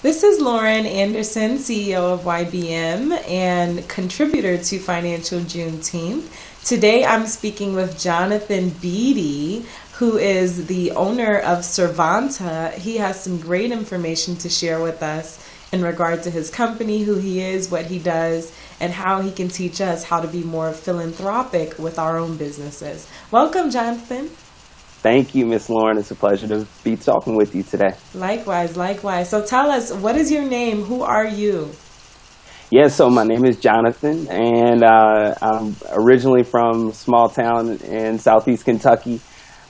This is Lauren Anderson, CEO of YBM and contributor to Financial Juneteenth. Today I'm speaking with Jonathan Beatty, who is the owner of Servonta. He has some great information to share with us in regard to his company, who he is, what he does, and how he can teach us how to be more philanthropic with our own businesses. Welcome, Jonathan. Thank you, Miss Lauren. It's a pleasure to be talking with you today. Likewise, likewise. So tell us, what is your name? Who are you? Yeah, so my name is Jonathan, and I'm originally from a small town in southeast Kentucky.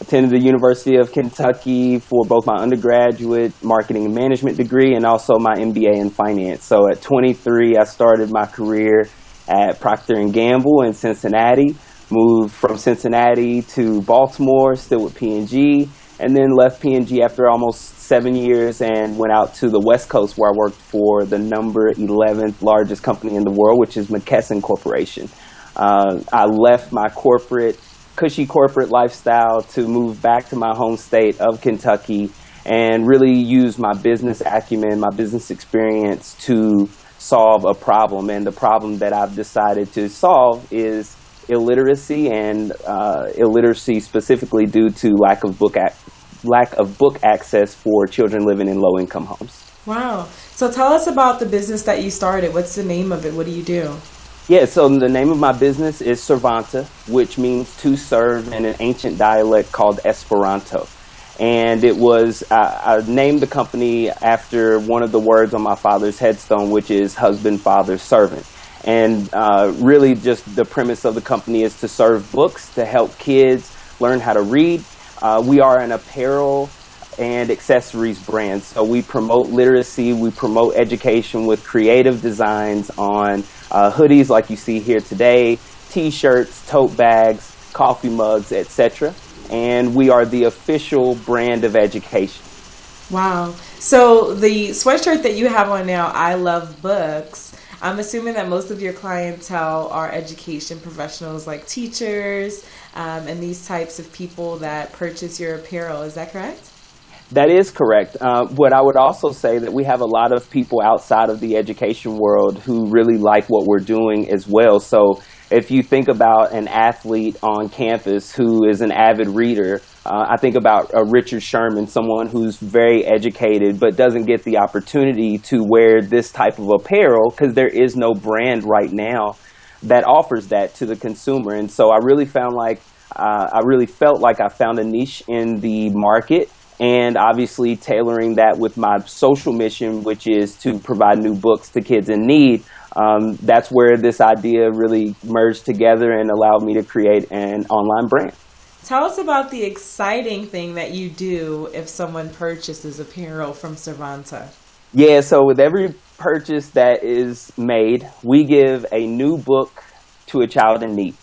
Attended the University of Kentucky for both my undergraduate marketing and management degree and also my MBA in finance. So at 23, I started my career at Procter & Gamble in Cincinnati. Moved from Cincinnati to Baltimore, still with P&G, and then left P&G after almost 7 years and went out to the West Coast where I worked for the number 11th largest company in the world, which is McKesson Corporation. I left my cushy corporate lifestyle to move back to my home state of Kentucky and really use my business acumen, my business experience to solve a problem. And the problem that I've decided to solve is illiteracy, and illiteracy specifically due to lack of book access for children living in low-income homes. Wow. So tell us about the business that you started. What's the name of it? What do you do? Yeah, so the name of my business is Servonta, which means to serve in an ancient dialect called Esperanto. And it was, I named the company after one of the words on my father's headstone, which is husband, father, servant. And really just the premise of the company is to serve books, to help kids learn how to read. We are an apparel and accessories brand. So we promote literacy, we promote education with creative designs on hoodies like you see here today, t-shirts, tote bags, coffee mugs, etc. And we are the official brand of education. Wow. So the sweatshirt that you have on now, I love books. I'm assuming that most of your clientele are education professionals like teachers and these types of people that purchase your apparel. Is that correct? That is correct. What I would also say that we have a lot of people outside of the education world who really like what we're doing as well. So if you think about an athlete on campus who is an avid reader, I think about Richard Sherman, someone who's very educated but doesn't get the opportunity to wear this type of apparel because there is no brand right now that offers that to the consumer. And so I really felt like I found a niche in the market, and obviously tailoring that with my social mission, which is to provide new books to kids in need. That's where this idea really merged together and allowed me to create an online brand. Tell us about the exciting thing that you do if someone purchases apparel from Servonta. Yeah, so with every purchase that is made, we give a new book to a child in need.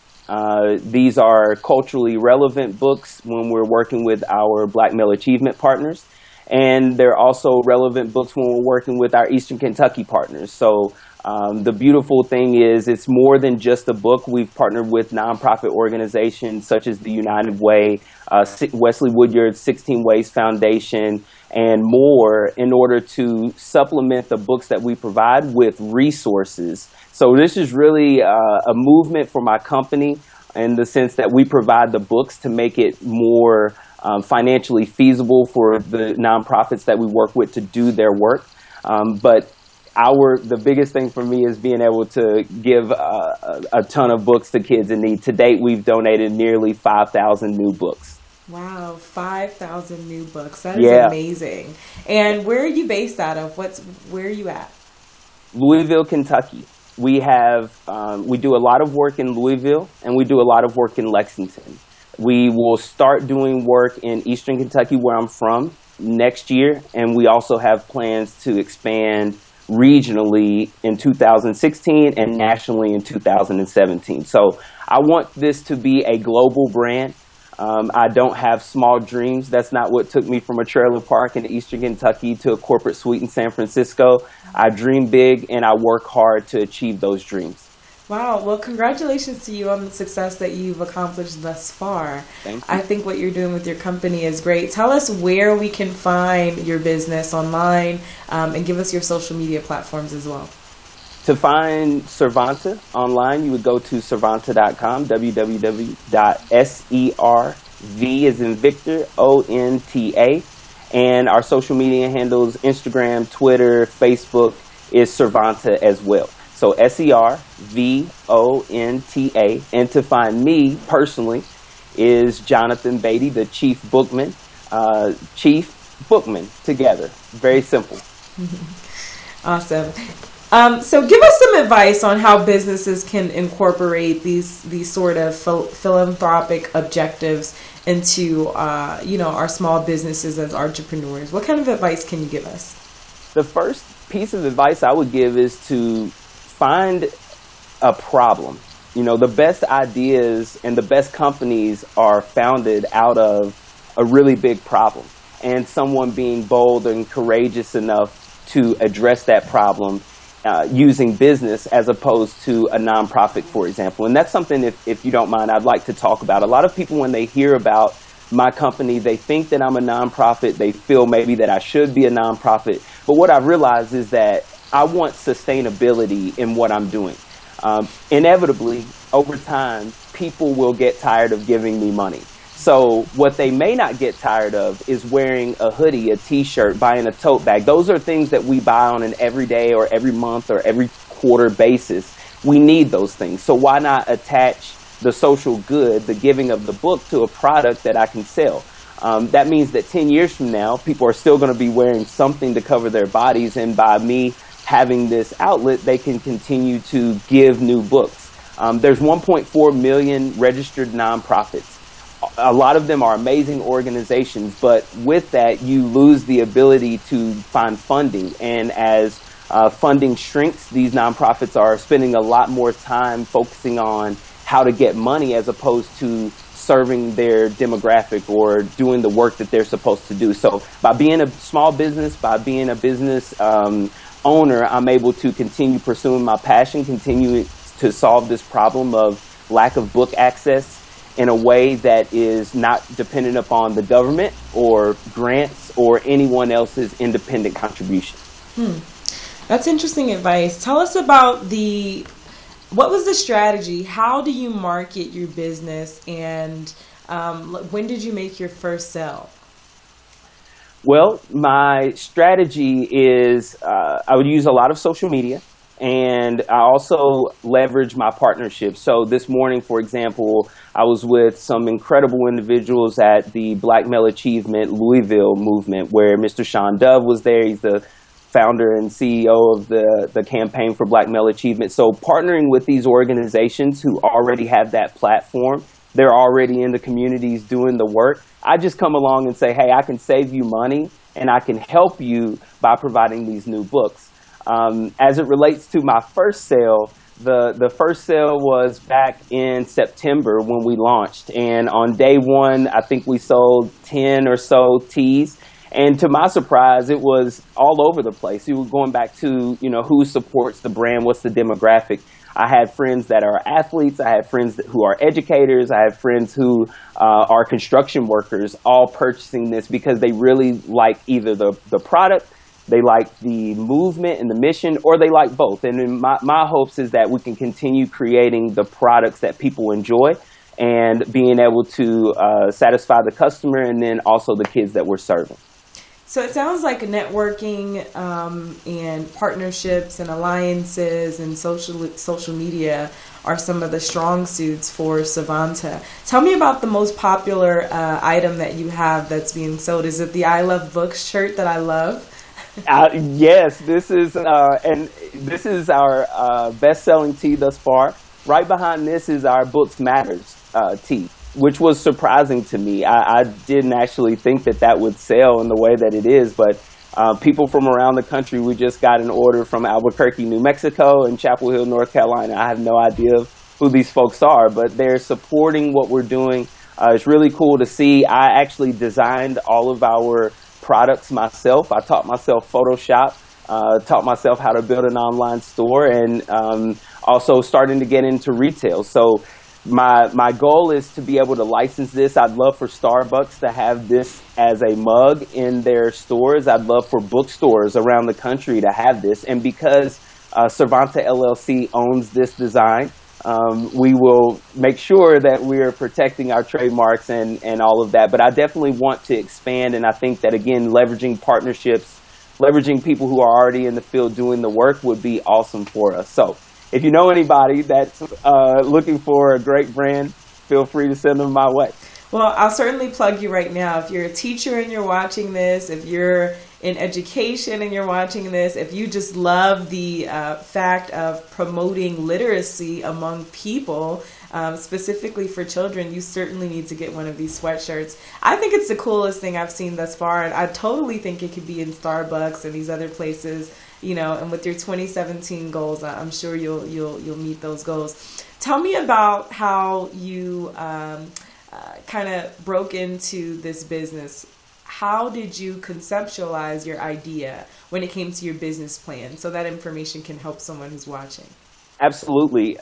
These are culturally relevant books when we're working with our Black Male Achievement partners, and they're also relevant books when we're working with our Eastern Kentucky partners. So the beautiful thing is it's more than just a book. We've partnered with nonprofit organizations such as the United Way, Wesley Woodyard's 16 Ways Foundation, and more in order to supplement the books that we provide with resources. So this is really a movement for my company in the sense that we provide the books to make it more financially feasible for the nonprofits that we work with to do their work. But the biggest thing for me is being able to give a ton of books to kids in need. To date, we've donated nearly 5,000 new books. Wow, 5,000 new books. That is amazing. And where are you based out of? Where are you at? Louisville, Kentucky. We do a lot of work in Louisville, and we do a lot of work in Lexington. We will start doing work in Eastern Kentucky, where I'm from, next year, and we also have plans to expand regionally in 2016 and nationally in 2017. So I want this to be a global brand. I don't have small dreams. That's not what took me from a trailer park in Eastern Kentucky to a corporate suite in San Francisco. I dream big and I work hard to achieve those dreams. Wow. Well, congratulations to you on the success that you've accomplished thus far. Thank you. I think what you're doing with your company is great. Tell us where we can find your business online, and give us your social media platforms as well. To find Servonta online, you would go to servonta.com, www.serv as in Victor, ONTA. And our social media handles, Instagram, Twitter, Facebook, is Servonta as well. So SERVONTA. And to find me personally is Jonathan Beatty, the Chief Bookman. Chief Bookman together. Very simple. Awesome. So give us some advice on how businesses can incorporate these sort of philanthropic objectives into our small businesses as entrepreneurs. What kind of advice can you give us? The first piece of advice I would give is to find a problem. The best ideas and the best companies are founded out of a really big problem, and someone being bold and courageous enough to address that problem using business as opposed to a nonprofit, for example. And that's something, if you don't mind, I'd like to talk about. A lot of people, when they hear about my company, they think that I'm a nonprofit. They feel maybe that I should be a nonprofit. But what I've realized is that I want sustainability in what I'm doing. Inevitably, over time, people will get tired of giving me money. So what they may not get tired of is wearing a hoodie, a t-shirt, buying a tote bag. Those are things that we buy on an everyday or every month or every quarter basis. We need those things. So why not attach the social good, the giving of the book, to a product that I can sell? That means that 10 years from now, people are still going to be wearing something to cover their bodies. And by me having this outlet, they can continue to give new books. There's 1.4 million registered nonprofits. A lot of them are amazing organizations, but with that, you lose the ability to find funding. And as funding shrinks, these nonprofits are spending a lot more time focusing on how to get money as opposed to serving their demographic or doing the work that they're supposed to do. So by being a small business, by being a business owner, I'm able to continue pursuing my passion, continue to solve this problem of lack of book access in a way that is not dependent upon the government or grants or anyone else's independent contribution. That's interesting advice. Tell us about what was the strategy? How do you market your business? And when did you make your first sale? Well, my strategy is I would use a lot of social media. And I also leverage my partnerships. So this morning, for example, I was with some incredible individuals at the Black Male Achievement Louisville movement, where Mr. Sean Dove was there. He's the founder and CEO of the Campaign for Black Male Achievement. So partnering with these organizations who already have that platform, they're already in the communities doing the work. I just come along and say, hey, I can save you money and I can help you by providing these new books. As it relates to my first sale, the first sale was back in September when we launched. And on day one, I think we sold 10 or so teas. And to my surprise, it was all over the place. You were going back to, who supports the brand, what's the demographic. I had friends that are athletes. I had friends who are educators. I have friends who are construction workers, all purchasing this because they really like either the product, they like the movement and the mission, or they like both. And in my hopes is that we can continue creating the products that people enjoy and being able to satisfy the customer and then also the kids that we're serving. So it sounds like networking and partnerships and alliances and social media are some of the strong suits for Servonta. Tell me about the most popular item that you have that's being sold. Is it the I Love Books shirt that I love? Yes, this is our best-selling tee thus far. Right behind this is our Books Matters tee, which was surprising to me. I didn't actually think that would sell in the way that it is, but people from around the country, we just got an order from Albuquerque, New Mexico, and Chapel Hill, North Carolina. I have no idea who these folks are, but they're supporting what we're doing. It's really cool to see. I actually designed all of our products myself. I taught myself Photoshop, taught myself how to build an online store, and also starting to get into retail. So my goal is to be able to license this. I'd love for Starbucks to have this as a mug in their stores. I'd love for bookstores around the country to have this. And because Servonta LLC owns this design, we will make sure that we're protecting our trademarks and all of that. But I definitely want to expand, and I think that, again, leveraging partnerships, leveraging people who are already in the field doing the work would be awesome for us. So if you know anybody that's looking for a great brand, feel free to send them my way. Well, I'll certainly plug you right now. If you're a teacher and you're watching this, if you're in education and you're watching this, if you just love the fact of promoting literacy among people, specifically for children, you certainly need to get one of these sweatshirts. I think it's the coolest thing I've seen thus far, and I totally think it could be in Starbucks and these other places, you know. And with your 2017 goals, I'm sure you'll meet those goals. Tell me about how you kind of broke into this business. How did you conceptualize your idea when it came to your business plan, so that information can help someone who's watching? Absolutely.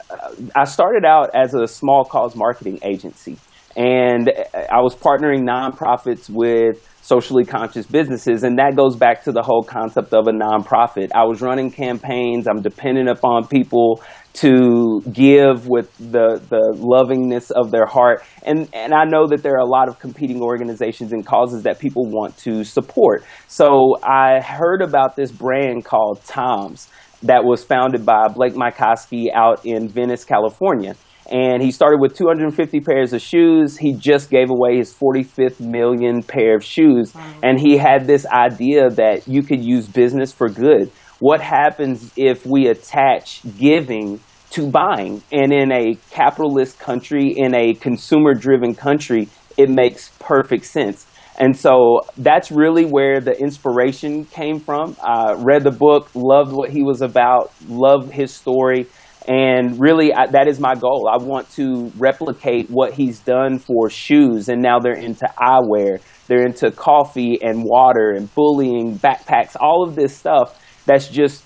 I started out as a small cause marketing agency, and I was partnering nonprofits with socially conscious businesses, and that goes back to the whole concept of a nonprofit. I was running campaigns. I'm dependent upon people to give with the lovingness of their heart, and I know that there are a lot of competing organizations and causes that people want to support. So I heard about this brand called Tom's that was founded by Blake Mykoski out in Venice, California. And he started with 250 pairs of shoes. He just gave away his 45th million pair of shoes. Wow. And he had this idea that you could use business for good. What happens if we attach giving to buying? And in a capitalist country, in a consumer-driven country, it makes perfect sense. And so that's really where the inspiration came from. I read the book, loved what he was about, loved his story. And really, that is my goal. I want to replicate what he's done for shoes. And now they're into eyewear. They're into coffee and water and bullying, backpacks, all of this stuff that's just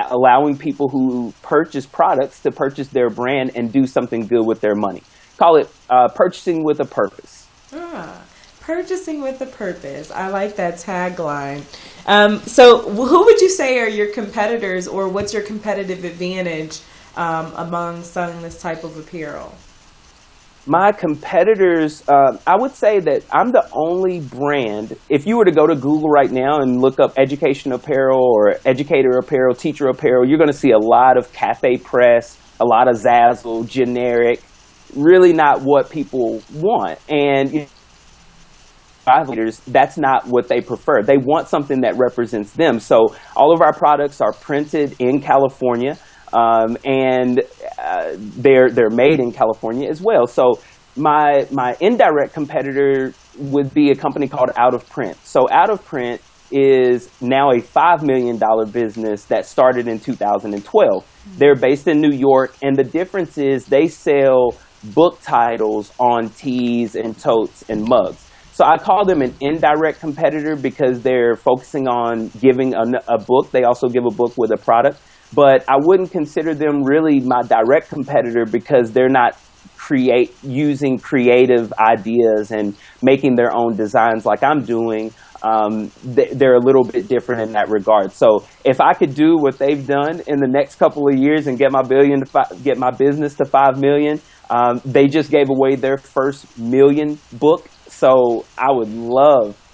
allowing people who purchase products to purchase their brand and do something good with their money. Call it purchasing with a purpose. Purchasing with a purpose. I like that tagline. So who would you say are your competitors, or what's your competitive advantage among selling this type of apparel? My competitors, I would say that I'm the only brand. If you were to go to Google right now and look up education apparel or educator apparel, teacher apparel, you're going to see a lot of Cafe Press, a lot of Zazzle, generic, really not what people want. And leaders, that's not what they prefer. They want something that represents them. So all of our products are printed in California, and they're made in California as well. So my indirect competitor would be a company called Out of Print. So Out of Print is now a $5 million business that started in 2012. They're based in New York, and the difference is they sell book titles on tees and totes and mugs. So I call them an indirect competitor because they're focusing on giving a book. They also give a book with a product. But I wouldn't consider them really my direct competitor because they're not using creative ideas and making their own designs like I'm doing. They're a little bit different in that regard. So if I could do what they've done in the next couple of years and get my business to 5 million, they just gave away their first million book. So I would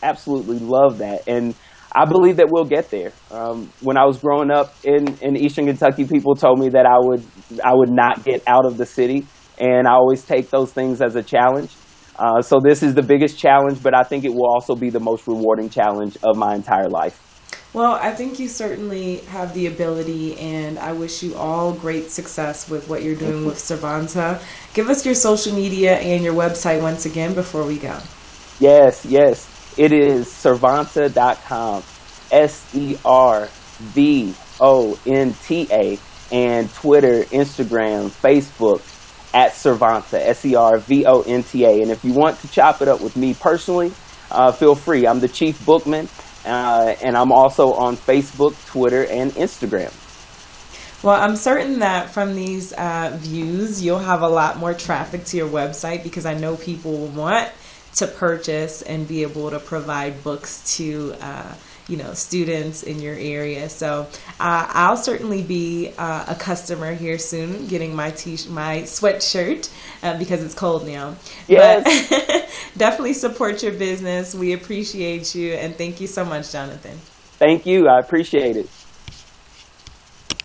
absolutely love that. And I believe that we'll get there. When I was growing up in Eastern Kentucky, people told me that I would not get out of the city. And I always take those things as a challenge. So this is the biggest challenge, but I think it will also be the most rewarding challenge of my entire life. Well, I think you certainly have the ability, and I wish you all great success with what you're doing with Servonta. Give us your social media and your website once again before we go. Yes. It is servonta.com, SERVONTA, and Twitter, Instagram, Facebook, at Servonta, SERVONTA. And if you want to chop it up with me personally, feel free. I'm the chief bookman. And I'm also on Facebook, Twitter, and Instagram. Well, I'm certain that from these views, you'll have a lot more traffic to your website because I know people will want to purchase and be able to provide books to students in your area. So I'll certainly be a customer here soon, getting my my sweatshirt because it's cold now. Yes. But definitely support your business. We appreciate you, and thank you so much, Jonathan. Thank you. I appreciate it.